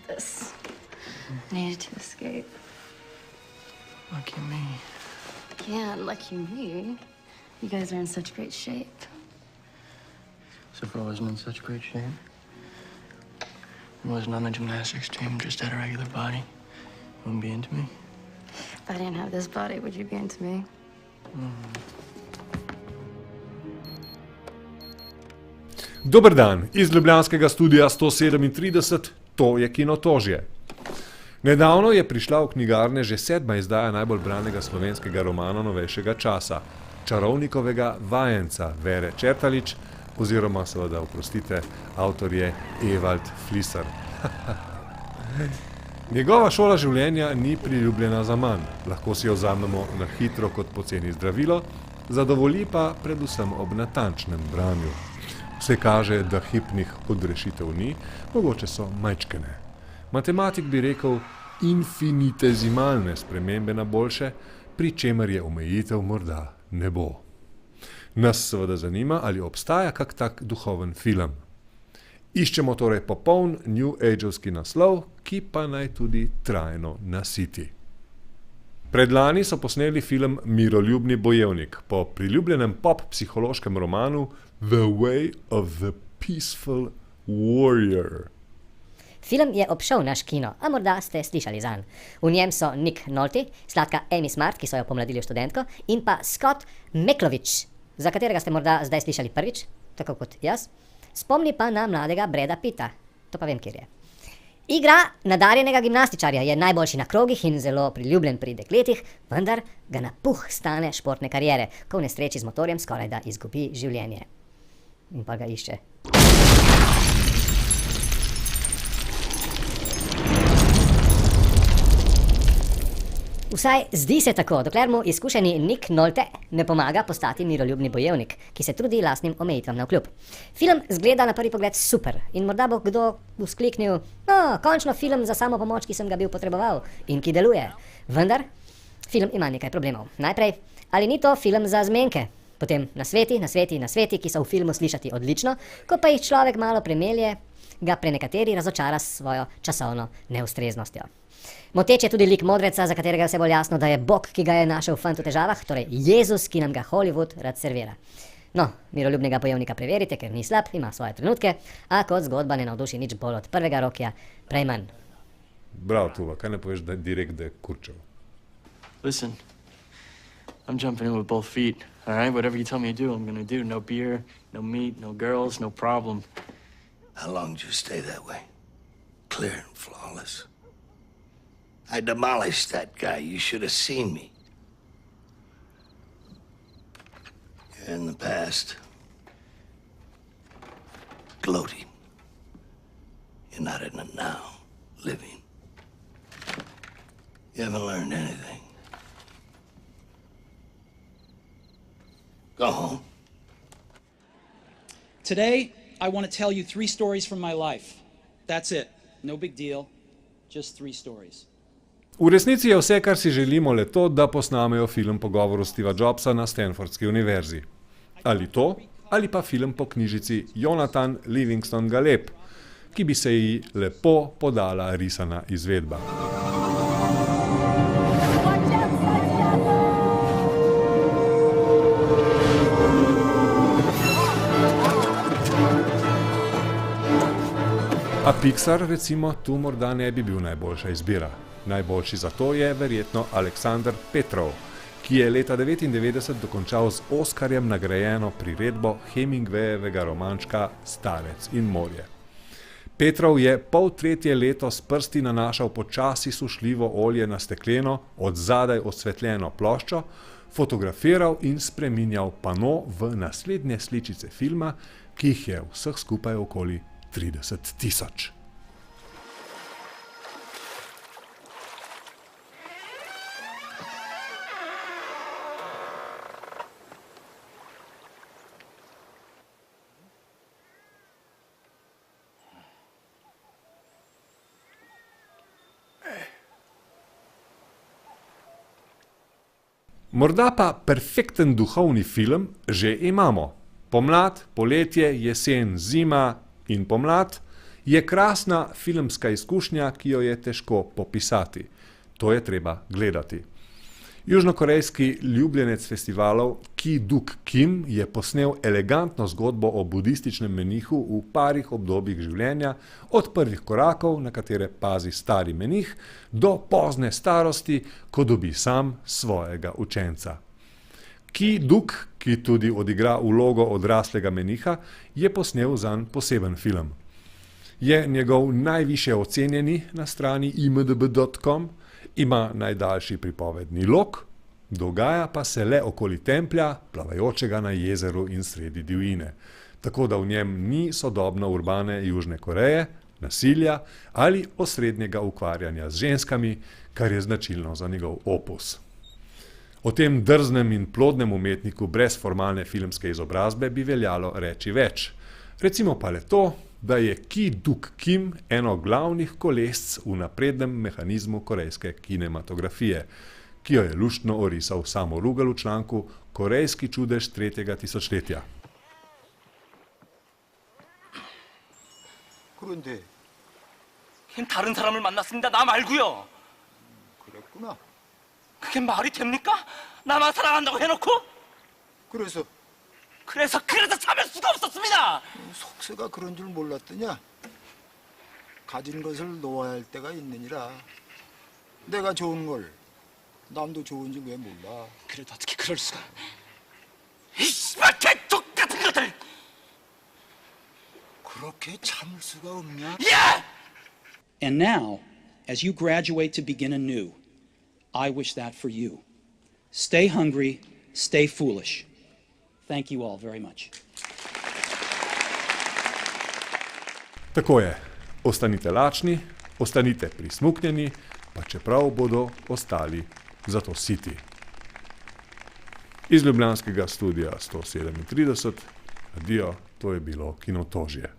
this. I needed to escape. Lucky me. Yeah, lucky me. You guys are in such great shape. So if I wasn't in such great shape, I wasn't on the gymnastics team, just had a regular body, you wouldn't be into me? If I didn't have this body, would you be into me? Dober dan, iz ljubljanskega studia 137, to je Kinotožje. Nedavno je prišla v knjigarne že 7. izdaja najbolj branega slovenskega romana novejšega časa, Čarovnikovega vajenca Vere Čertalič, oziroma seveda, oprostite, avtor je Evald Flisar. Njegova šola življenja ni priljubljena zaman, lahko si jo vzamemo na hitro kot poceni zdravilo, zadovolji pa predvsem ob natančnem branju. Vse kaže, da hipnih odrešitev ni, mogoče so majčkene. Matematik bi rekel infinitezimalne spremembe na boljše, pri čemer je omejitev morda ne bo. Nas seveda zanima, ali obstaja kak tak duhoven film. Iščemo torej popoln New Age-ovski naslov, ki pa naj tudi trajno nasiti. Predlani so posneli film Miroljubni bojevnik po priljubljenem pop-psihološkem romanu The Way of the Peaceful Warrior. Film je obšel naš kino, a morda ste slišali zanj. V njem so Nick Nolte, sladka Amy Smart, ki so jo pomladili v študentko, in pa Scott Meklovič, za katerega ste morda zdaj slišali prvič, tako kot jaz. Spomni pa na mladega Brada Pitta, to pa vem, kjer je. Igra nadarjenega gimnastičarja, je najboljši na krogih in zelo priljubljen pri dekletih, vendar ga na puh stane športne kariere, ko v nesreči z motorjem skoraj da izgubi življenje. In pa ga išče. Vsaj zdi se tako, dokler mu izkušeni Nick Nolte ne pomaga postati miroljubni bojevnik, ki se trudi lastnim omejitvam navkljub. Film zgleda na prvi pogled super in morda bo kdo vzkliknil, končno film za samopomoč, ki sem ga bil potreboval in ki deluje. Vendar, film ima nekaj problemov. Najprej, ali ni to film za zmenke? Potem nasveti, ki so v filmu slišati odlično, ko pa jih človek malo premelje, ga prenekateri razočara s svojo časovno neustreznostjo. Moteč je tudi lik modreca, za katerega je vse bolj jasno, da je Bog, ki ga je našel fant v težavah, torej Jezus, ki nam ga Hollywood rad servira. No, miroljubnega bojevnika preverite, ker ni slab, ima svoje trenutke, a kot zgodba ne navduši nič bolj od prvega Rockija, prej manj. Bravo, Tuva, kaj ne poveš, da je direkt, da je kurčev? Listen, I'm jumping in with both feet, all right? Whatever you tell me to do, I'm gonna do. No beer, no meat, no girls, no problem. How long did you stay that way? Clear and flawless. I demolished that guy. You should have seen me. You're in the past. Gloating. You're not in the now. Living. You haven't learned anything. Go home. Today, I want to tell you 3 stories from my life. That's it. No big deal. Just 3 stories. V resnici je vse, kar si želimo, le to, da posnamejo film Pogovor Steva Jobsa na Stanfordski univerzi. Ali to, ali pa film po knjižici Jonathan Livingston Galeb, ki bi se ji lepo podala risana izvedba. A Pixar, recimo, tu morda ne bi bil najboljša izbira. Najboljši za to je verjetno Aleksandar Petrov, ki je leta 1999 dokončal z Oskarjem nagrajeno priredbo Hemingwayjevega romančka Starec in morje. Petrov je 2,5 leta s prsti nanašal počasi sušljivo olje na stekleno, od zadaj osvetljeno ploščo, fotografiral in spreminjal pano v naslednje sličice filma, ki jih je vseh skupaj okoli 30,000. Morda pa perfekten duhovni film že imamo. Pomlad, poletje, jesen, zima in pomlad Je krasna filmska izkušnja, ki jo je težko popisati. To je treba gledati. Južnokorejski ljubljenec festivalov Ki Duk Kim je posnel elegantno zgodbo o budističnem menihu v parih obdobjih življenja, od prvih korakov, na katere pazi stari menih, do pozne starosti, ko dobi sam svojega učenca. Ki Duk, ki tudi odigra vlogo odraslega meniha, je posnel zanj poseben film. Je njegov najvišje ocenjeni na strani imdb.com, ima najdaljši pripovedni lok, dogaja pa se le okoli templja, plavajočega na jezeru in sredi divjine, tako da v njem ni sodobno urbane Južne Koreje, nasilja ali osrednjega ukvarjanja z ženskami, kar je značilno za njegov opus. O tem drznem in plodnem umetniku brez formalne filmske izobrazbe bi veljalo reči več. Recimo pa le to, da je Ki Duk Kim eno glavnih kolesc v naprednem mehanizmu korejske kinematografije, ki jo je luštno orisal Samo Rugal v članku Korejski čudež 3. tisočletja. 그런데 걘 다른 사람을 만났습니다. 나 말고요. 그랬구나. 그게 말이 됩니까? 나만 사랑한다고 해놓고? 그래서 그래서 참을 수가 없었습니다. 속세가 그런 줄 몰랐더냐? 가진 것을 놓아야 할 때가 있느니라. 내가 좋은 걸 남도 좋은지 왜 몰라? 그래도 어떻게 그럴 수가. 이 씨발 개똑 같은 것들! 그렇게 참을 수가 없냐? 야! And now, as you graduate to begin anew, I wish that for you. Stay hungry, stay foolish. Thank you all very much. Tako je. Ostanite lačni, ostanite prismuknjeni, pa čeprav bodo ostali zato siti. Iz ljubljanskega studia 137, adijo, to je bilo Kinotožje.